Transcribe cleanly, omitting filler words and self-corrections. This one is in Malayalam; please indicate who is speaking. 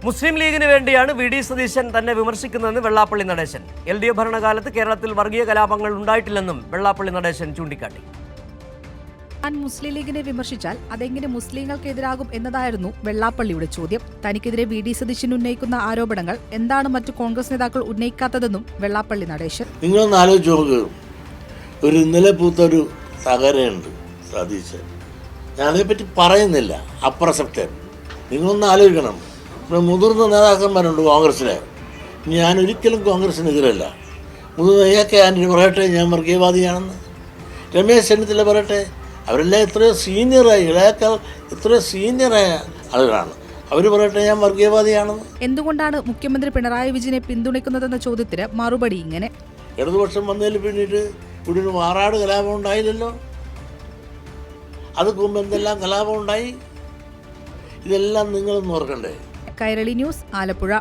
Speaker 1: മുസ്ലിം ലീഗിന് വേണ്ടിയാണ് വി ഡി സതീശൻ തന്നെ വിമർശിക്കുന്നതെന്ന് വെള്ളാപ്പള്ളി നടേശൻ. LDF ഭരണകാലത്ത് കേരളത്തിൽ വർഗീയ കലാപങ്ങൾ ഉണ്ടായിട്ടില്ലെന്നും വെള്ളാപ്പള്ളി നടേശൻ ചൂണ്ടിക്കാട്ടി.
Speaker 2: താൻ മുസ്ലിം ലീഗിനെ വിമർശിച്ചാൽ അതെങ്ങനെ മുസ്ലിങ്ങൾക്കെതിരാകും എന്നതായിരുന്നു വെള്ളാപ്പള്ളിയുടെ ചോദ്യം. തനിക്കെതിരെ വി ഡി സതീശൻ ഉന്നയിക്കുന്ന ആരോപണങ്ങൾ എന്താണ് മറ്റു കോൺഗ്രസ് നേതാക്കൾ ഉന്നയിക്കാത്തതെന്നും വെള്ളാപ്പള്ളി നടേശൻ.
Speaker 3: നിങ്ങളൊന്ന് ആലോചിച്ച് നോക്ക്. ഒരു ഇന്നലെ പൂത്തൊരു തകരയുണ്ട് സതീശൻ. ഞാനതിനെപ്പറ്റി പറയുന്നില്ല, അപ്രസക്തൻ. നിങ്ങളൊന്ന് ആലോചിക്കണം. ഇവിടെ മുതിർന്ന നേതാക്കന്മാരുണ്ട് കോൺഗ്രസ്സിലെ. ഞാനൊരിക്കലും കോൺഗ്രസ്സിനെതിരല്ല. മുതിർന്ന AK ആൻ്റണി പറയട്ടെ ഞാൻ വർഗീയവാദിയാണെന്ന്, രമേശ് ചെന്നിത്തല പറയട്ടെ, അവരെല്ലാം എത്രയോ സീനിയറായി, ഇളയേക്കാൾ എത്രയോ സീനിയറായ ആളുകളാണ്. അവർ പറയട്ടെ ഞാൻ വർഗീയവാദിയാണെന്ന്.
Speaker 2: എന്തുകൊണ്ടാണ് മുഖ്യമന്ത്രി പിണറായി വിജയനെ പിന്തുണയ്ക്കുന്നതെന്ന ചോദ്യത്തിന് മറുപടി ഇങ്ങനെ.
Speaker 3: ഇടതുപക്ഷം വന്നതിൽ പിന്നീട് ഇവിടെ ഒരു മാറാട് കലാപം ഉണ്ടായില്ലല്ലോ. അത് മുമ്പ് എന്തെല്ലാം കലാപം ഉണ്ടായി, ഇതെല്ലാം നിങ്ങളൊന്ന് ഓർക്കണ്ടേ.
Speaker 2: കൈരളി ന്യൂസ്, ആലപ്പുഴ.